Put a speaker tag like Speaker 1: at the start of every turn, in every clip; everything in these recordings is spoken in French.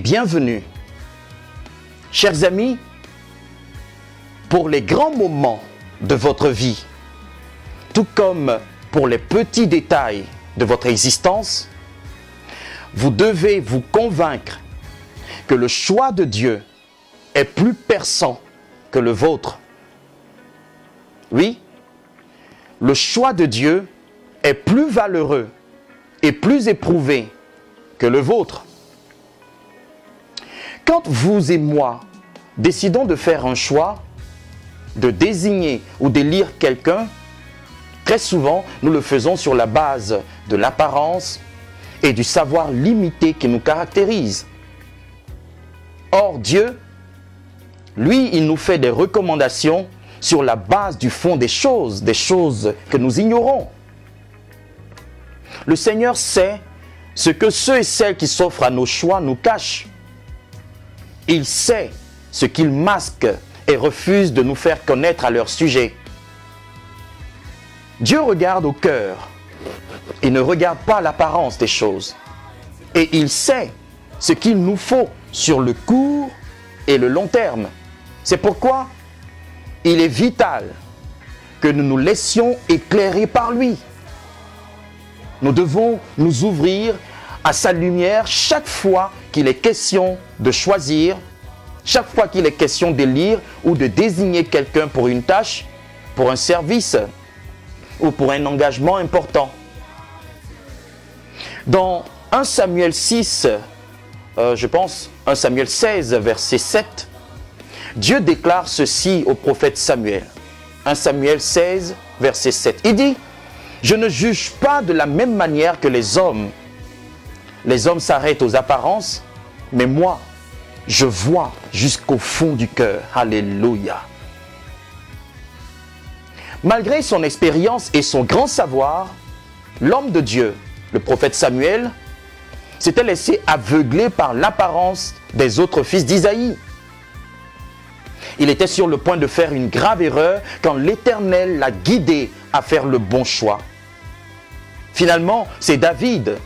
Speaker 1: bienvenue. Chers amis, pour les grands moments de votre vie, tout comme pour les petits détails de votre existence, vous devez vous convaincre que le choix de Dieu est plus perçant que le vôtre. Oui, le choix de Dieu est plus valeureux et plus éprouvé que le vôtre. Quand vous et moi décidons de faire un choix, de désigner ou d'élire quelqu'un, très souvent nous le faisons sur la base de l'apparence et du savoir limité qui nous caractérise. Or Dieu, lui, il nous fait des recommandations sur la base du fond des choses que nous ignorons. Le Seigneur sait ce que ceux et celles qui s'offrent à nos choix nous cachent. Il sait ce qu'ils masquent et refusent de nous faire connaître à leur sujet. Dieu regarde au cœur. Il ne regarde pas l'apparence des choses. Et il sait ce qu'il nous faut sur le court et le long terme. C'est pourquoi il est vital que nous nous laissions éclairer par lui. Nous devons nous ouvrir à sa lumière chaque fois qu'il est question de choisir, chaque fois qu'il est question d'élire ou de désigner quelqu'un pour une tâche, pour un service ou pour un engagement important. Dans 1 Samuel 6, je pense 1 Samuel 16, verset 7, Dieu déclare ceci au prophète Samuel. 1 Samuel 16, verset 7. Il dit, « Je ne juge pas de la même manière que les hommes. Les hommes s'arrêtent aux apparences, mais moi, je vois jusqu'au fond du cœur. » Alléluia. Malgré son expérience et son grand savoir, l'homme de Dieu, le prophète Samuel, s'était laissé aveugler par l'apparence des autres fils d'Isaïe. Il était sur le point de faire une grave erreur quand l'Éternel l'a guidé à faire le bon choix. Finalement, c'est David,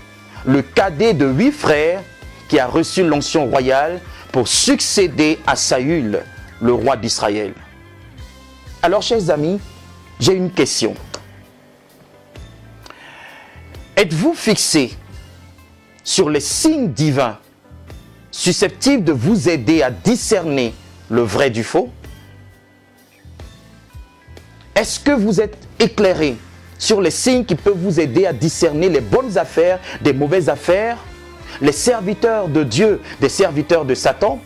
Speaker 1: le cadet de 8 frères, qui a reçu l'onction royale pour succéder à Saül, le roi d'Israël. Alors, chers amis, j'ai une question. Êtes-vous fixé sur les signes divins susceptibles de vous aider à discerner le vrai du faux? Est-ce que vous êtes éclairé sur les signes qui peuvent vous aider à discerner les bonnes affaires des mauvaises affaires, les serviteurs de Dieu des serviteurs de Satan?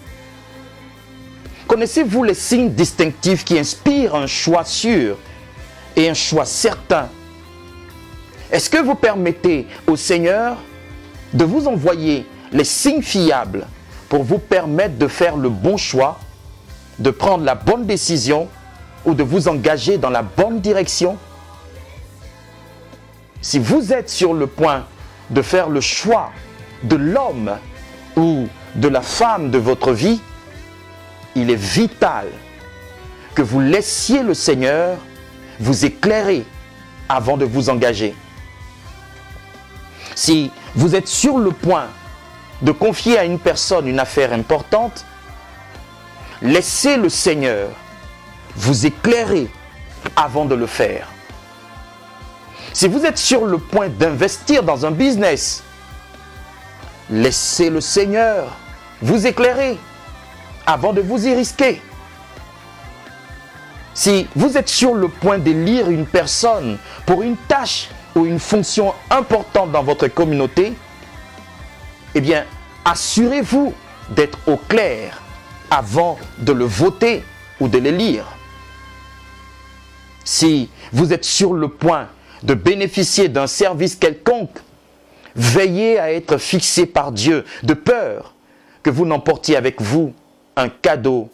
Speaker 1: Connaissez-vous les signes distinctifs qui inspirent un choix sûr et un choix certain? Est-ce que vous permettez au Seigneur de vous envoyer les signes fiables pour vous permettre de faire le bon choix, de prendre la bonne décision ou de vous engager dans la bonne direction? Si vous êtes sur le point de faire le choix de l'homme ou de la femme de votre vie, il est vital que vous laissiez le Seigneur vous éclairer avant de vous engager. Si vous êtes sur le point de confier à une personne une affaire importante, laissez le Seigneur vous éclairer avant de le faire. Si vous êtes sur le point d'investir dans un business, laissez le Seigneur vous éclairer avant de vous y risquer. Si vous êtes sur le point d'élire une personne pour une tâche ou une fonction importante dans votre communauté, eh bien, assurez-vous d'être au clair avant de le voter ou de l'élire. Si vous êtes sur le point de bénéficier d'un service quelconque, veillez à être fixé par Dieu, de peur que vous n'emportiez avec vous un cadeau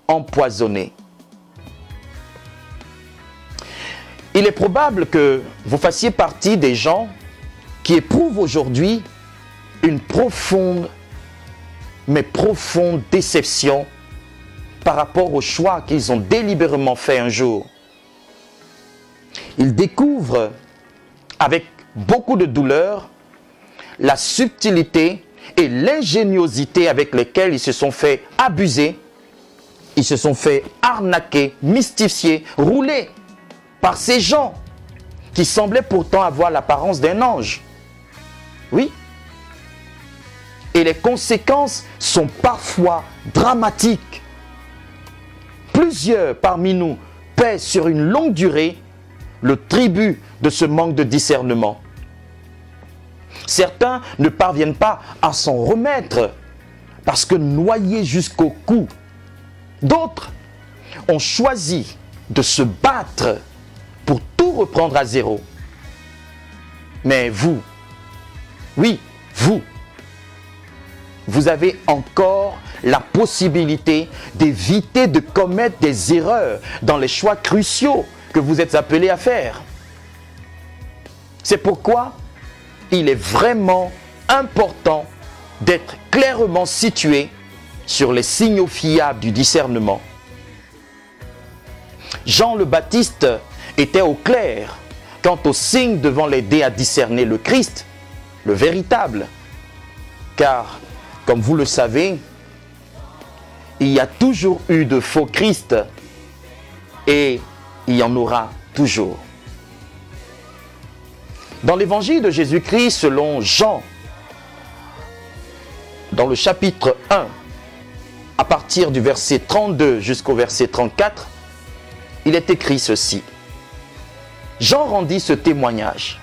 Speaker 1: empoisonné. Il est probable que vous fassiez partie des gens qui éprouvent aujourd'hui une profonde, mais profonde déception par rapport au choix qu'ils ont délibérément fait un jour. Ils découvrent avec beaucoup de douleur la subtilité et l'ingéniosité avec lesquelles ils se sont fait abuser, ils se sont fait arnaquer, mystifier, rouler par ces gens qui semblaient pourtant avoir l'apparence d'un ange. Oui. Et les conséquences sont parfois dramatiques. Plusieurs parmi nous paient sur une longue durée le tribut de ce manque de discernement. Certains ne parviennent pas à s'en remettre parce que noyés jusqu'au cou. D'autres ont choisi de se battre pour tout reprendre à zéro. Mais vous, oui, vous avez encore la possibilité d'éviter de commettre des erreurs dans les choix cruciaux que vous êtes appelés à faire. C'est pourquoi il est vraiment important d'être clairement situé sur les signaux fiables du discernement. Jean le Baptiste était au clair quant aux signes devant l'aider à discerner le Christ, le véritable. Car, comme vous le savez, il y a toujours eu de faux Christ et il y en aura toujours. Dans l'évangile de Jésus-Christ selon Jean, dans le chapitre 1, à partir du verset 32 jusqu'au verset 34, il est écrit ceci. Jean rendit ce témoignage.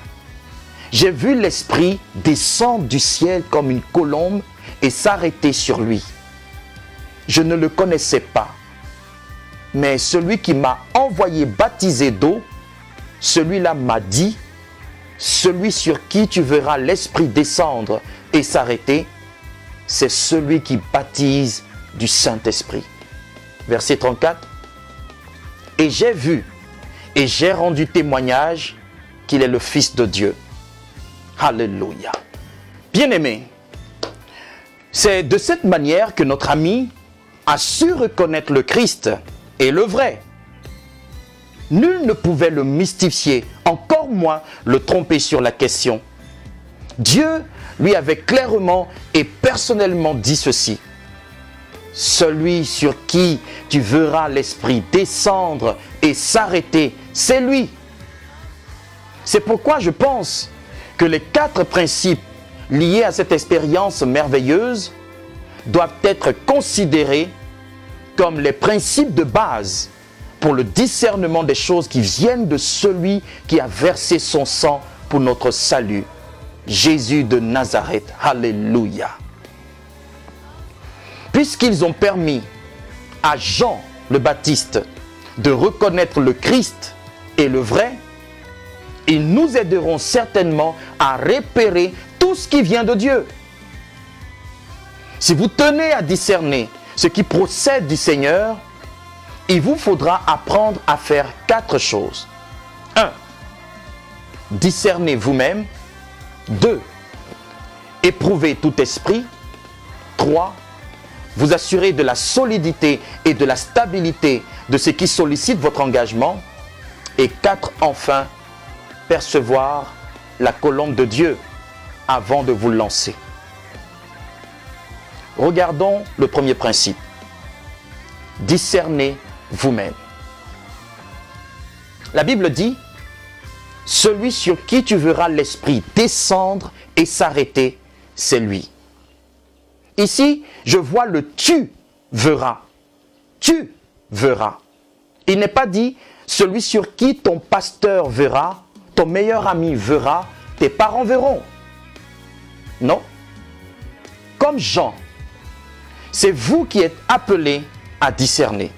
Speaker 1: J'ai vu l'Esprit descendre du ciel comme une colombe et s'arrêter sur lui. Je ne le connaissais pas, mais celui qui m'a envoyé baptiser d'eau, celui-là m'a dit, celui sur qui tu verras l'Esprit descendre et s'arrêter, c'est celui qui baptise du Saint-Esprit. Verset 34. Et j'ai vu et j'ai rendu témoignage qu'il est le Fils de Dieu. Alléluia. Bien-aimés, c'est de cette manière que notre ami a su reconnaître le Christ et le vrai. Nul ne pouvait le mystifier, encore moins le tromper sur la question. Dieu lui avait clairement et personnellement dit ceci. Celui sur qui tu verras l'Esprit descendre et s'arrêter, c'est lui. C'est pourquoi je pense que les 4 principes liés à cette expérience merveilleuse doivent être considérés comme les principes de base pour le discernement des choses qui viennent de celui qui a versé son sang pour notre salut, Jésus de Nazareth. Alléluia. Puisqu'ils ont permis à Jean le Baptiste de reconnaître le Christ et le vrai, ils nous aideront certainement à repérer tout ce qui vient de Dieu. Si vous tenez à discerner ce qui procède du Seigneur, il vous faudra apprendre à faire 4 choses. 1. Discernez vous-même. 2. Éprouvez tout esprit. 3. Vous assurer de la solidité et de la stabilité de ce qui sollicite votre engagement. Et 4. Enfin, percevoir la colombe de Dieu avant de vous lancer. Regardons le premier principe. Discernez vous-même. La Bible dit, celui sur qui tu verras l'Esprit descendre et s'arrêter, c'est lui. Ici, je vois le tu verras. Tu verras. Il n'est pas dit celui sur qui ton pasteur verra, ton meilleur ami verra, tes parents verront. Non. Comme Jean, c'est vous qui êtes appelés à discerner.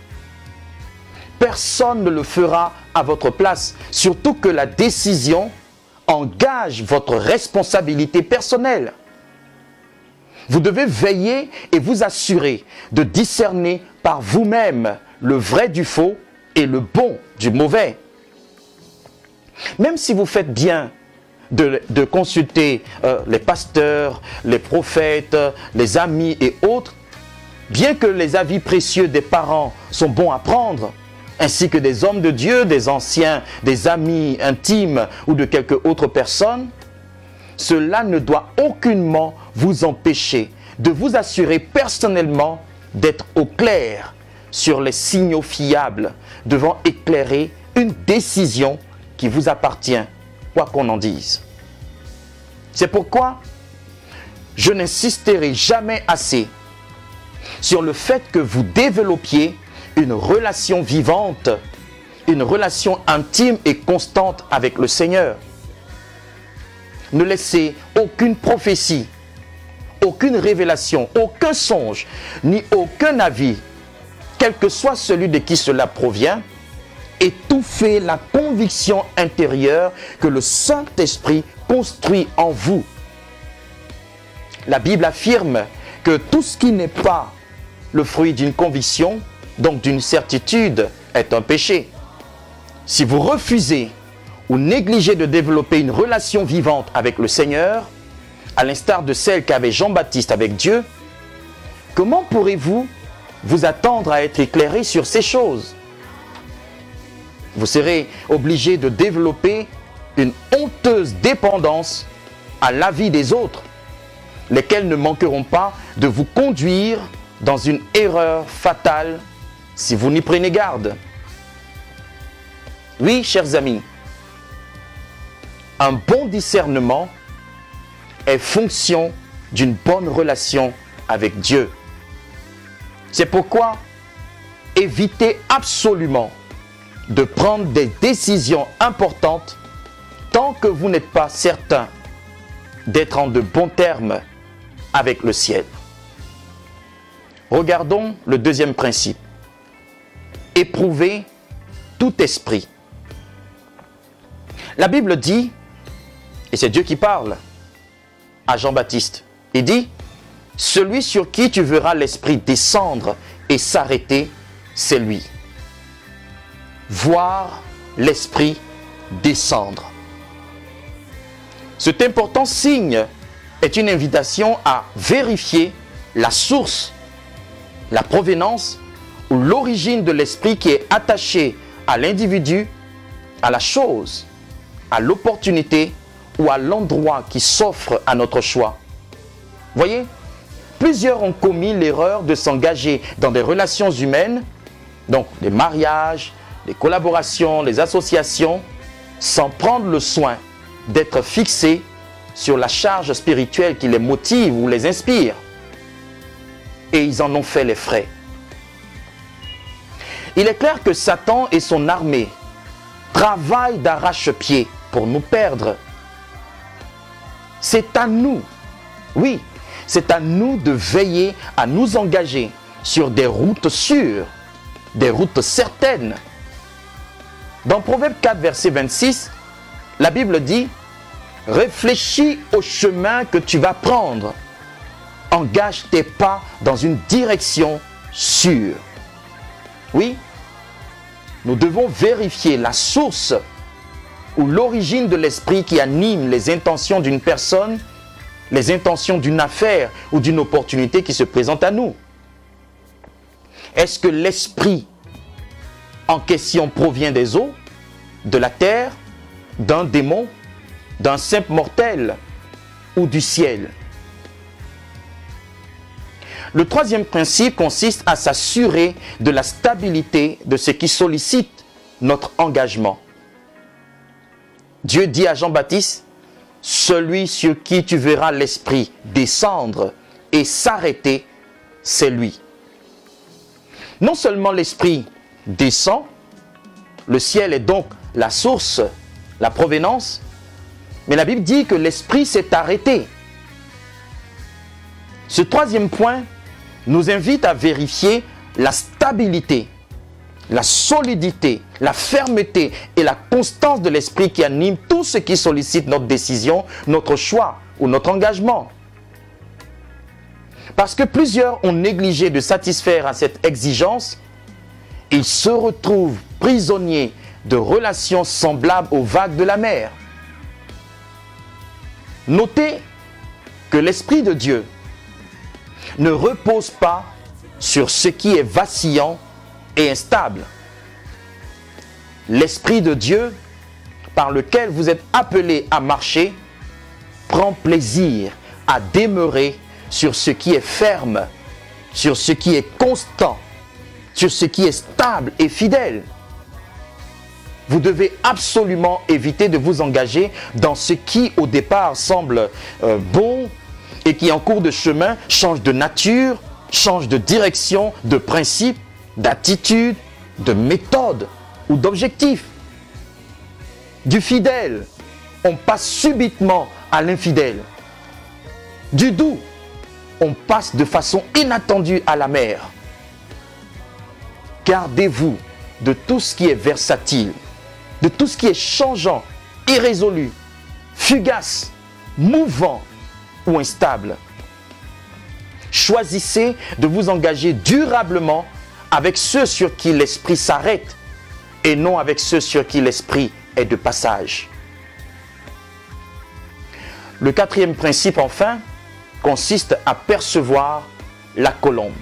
Speaker 1: Personne ne le fera à votre place, surtout que la décision engage votre responsabilité personnelle. Vous devez veiller et vous assurer de discerner par vous-même le vrai du faux et le bon du mauvais. Même si vous faites bien de consulter les pasteurs, les prophètes, les amis et autres, bien que les avis précieux des parents sont bons à prendre, ainsi que des hommes de Dieu, des anciens, des amis intimes ou de quelque autre personne, cela ne doit aucunement vous empêcher de vous assurer personnellement d'être au clair sur les signaux fiables devant éclairer une décision qui vous appartient, quoi qu'on en dise. C'est pourquoi je n'insisterai jamais assez sur le fait que vous développiez une relation vivante, une relation intime et constante avec le Seigneur. Ne laissez aucune prophétie, aucune révélation, aucun songe, ni aucun avis, quel que soit celui de qui cela provient, étouffer la conviction intérieure que le Saint-Esprit construit en vous. La Bible affirme que tout ce qui n'est pas le fruit d'une conviction, donc d'une certitude, est un péché. Si vous refusez ou négligez de développer une relation vivante avec le Seigneur, à l'instar de celle qu'avait Jean-Baptiste avec Dieu, comment pourrez-vous vous attendre à être éclairé sur ces choses? Vous serez obligé de développer une honteuse dépendance à l'avis des autres, lesquels ne manqueront pas de vous conduire dans une erreur fatale si vous n'y prenez garde. Oui, chers amis, un bon discernement est fonction d'une bonne relation avec Dieu. C'est pourquoi évitez absolument de prendre des décisions importantes tant que vous n'êtes pas certain d'être en de bons termes avec le ciel. Regardons le deuxième principe. Éprouvez tout esprit. La Bible dit, et c'est Dieu qui parle à Jean-Baptiste, il dit, « Celui sur qui tu verras l'esprit descendre et s'arrêter, c'est lui. » Voir l'esprit descendre. Cet important signe est une invitation à vérifier la source, la provenance ou l'origine de l'esprit qui est attaché à l'individu, à la chose, à l'opportunité ou à l'endroit qui s'offre à notre choix. Voyez, plusieurs ont commis l'erreur de s'engager dans des relations humaines, donc des mariages, des collaborations, des associations, sans prendre le soin d'être fixés sur la charge spirituelle qui les motive ou les inspire. Et ils en ont fait les frais. Il est clair que Satan et son armée travaillent d'arrache-pied pour nous perdre. C'est à nous, oui, c'est à nous de veiller à nous engager sur des routes sûres, des routes certaines. Dans Proverbe 4, verset 26, la Bible dit « Réfléchis au chemin que tu vas prendre. Engage tes pas dans une direction sûre. » Oui, nous devons vérifier la source ou l'origine de l'esprit qui anime les intentions d'une personne, les intentions d'une affaire ou d'une opportunité qui se présente à nous. Est-ce que l'esprit en question provient des eaux, de la terre, d'un démon, d'un simple mortel ou du ciel? Le troisième principe consiste à s'assurer de la stabilité de ce qui sollicite notre engagement. Dieu dit à Jean-Baptiste, « Celui sur qui tu verras l'esprit descendre et s'arrêter, c'est lui. » Non seulement l'esprit descend, le ciel est donc la source, la provenance, mais la Bible dit que l'esprit s'est arrêté. Ce troisième point nous invite à vérifier la stabilité, la solidité, la fermeté et la constance de l'esprit qui anime tout ce qui sollicite notre décision, notre choix ou notre engagement. Parce que plusieurs ont négligé de satisfaire à cette exigence, ils se retrouvent prisonniers de relations semblables aux vagues de la mer. Notez que l'Esprit de Dieu ne repose pas sur ce qui est vacillant et instable. L'Esprit de Dieu, par lequel vous êtes appelés à marcher, prend plaisir à demeurer sur ce qui est ferme, sur ce qui est constant, sur ce qui est stable et fidèle. Vous devez absolument éviter de vous engager dans ce qui au départ semble bon et qui en cours de chemin change de nature, change de direction, de principe, d'attitude, de méthode ou d'objectif. Du fidèle, on passe subitement à l'infidèle. Du doux, on passe de façon inattendue à l'amer. Gardez-vous de tout ce qui est versatile, de tout ce qui est changeant, irrésolu, fugace, mouvant ou instable. Choisissez de vous engager durablement avec ceux sur qui l'esprit s'arrête et non avec ceux sur qui l'esprit est de passage. Le quatrième principe, enfin, consiste à percevoir la colombe.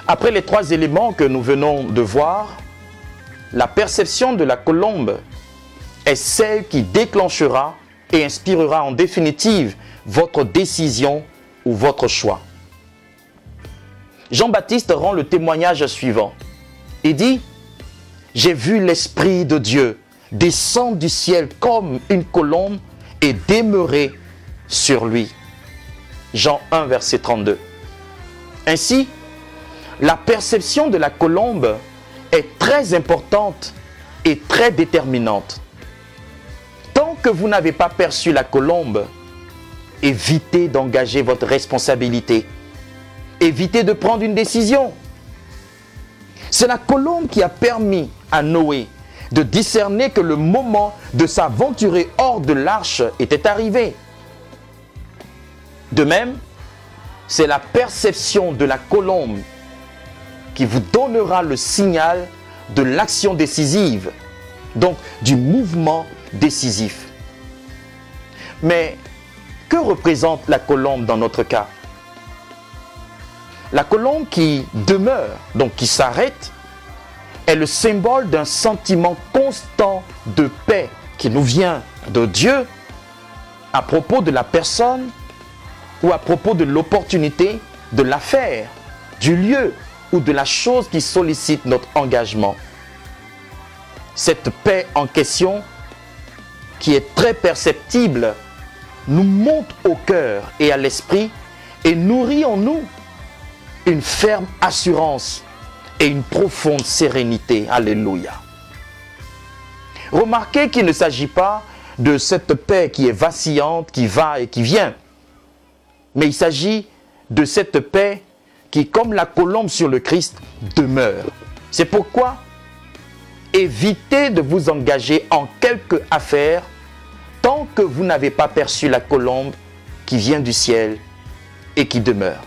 Speaker 1: Après les trois éléments que nous venons de voir, la perception de la colombe est celle qui déclenchera et inspirera en définitive votre décision ou votre choix. Jean-Baptiste rend le témoignage suivant. Il dit « J'ai vu l'Esprit de Dieu descendre du ciel comme une colombe et demeurer sur lui. » Jean 1, verset 32. Ainsi, la perception de la colombe est très importante et très déterminante. Tant que vous n'avez pas perçu la colombe, évitez d'engager votre responsabilité. Évitez de prendre une décision. C'est la colombe qui a permis à Noé de discerner que le moment de s'aventurer hors de l'arche était arrivé. De même, c'est la perception de la colombe qui vous donnera le signal de l'action décisive, donc du mouvement décisif. Mais que représente la colombe dans notre cas? La colombe qui demeure, donc qui s'arrête, est le symbole d'un sentiment constant de paix qui nous vient de Dieu à propos de la personne ou à propos de l'opportunité, de l'affaire, du lieu ou de la chose qui sollicite notre engagement. Cette paix en question, qui est très perceptible, nous monte au cœur et à l'esprit et nourrit en nous une ferme assurance et une profonde sérénité. Alléluia. Remarquez qu'il ne s'agit pas de cette paix qui est vacillante, qui va et qui vient, mais il s'agit de cette paix qui, comme la colombe sur le Christ, demeure. C'est pourquoi évitez de vous engager en quelque affaire tant que vous n'avez pas perçu la colombe qui vient du ciel et qui demeure.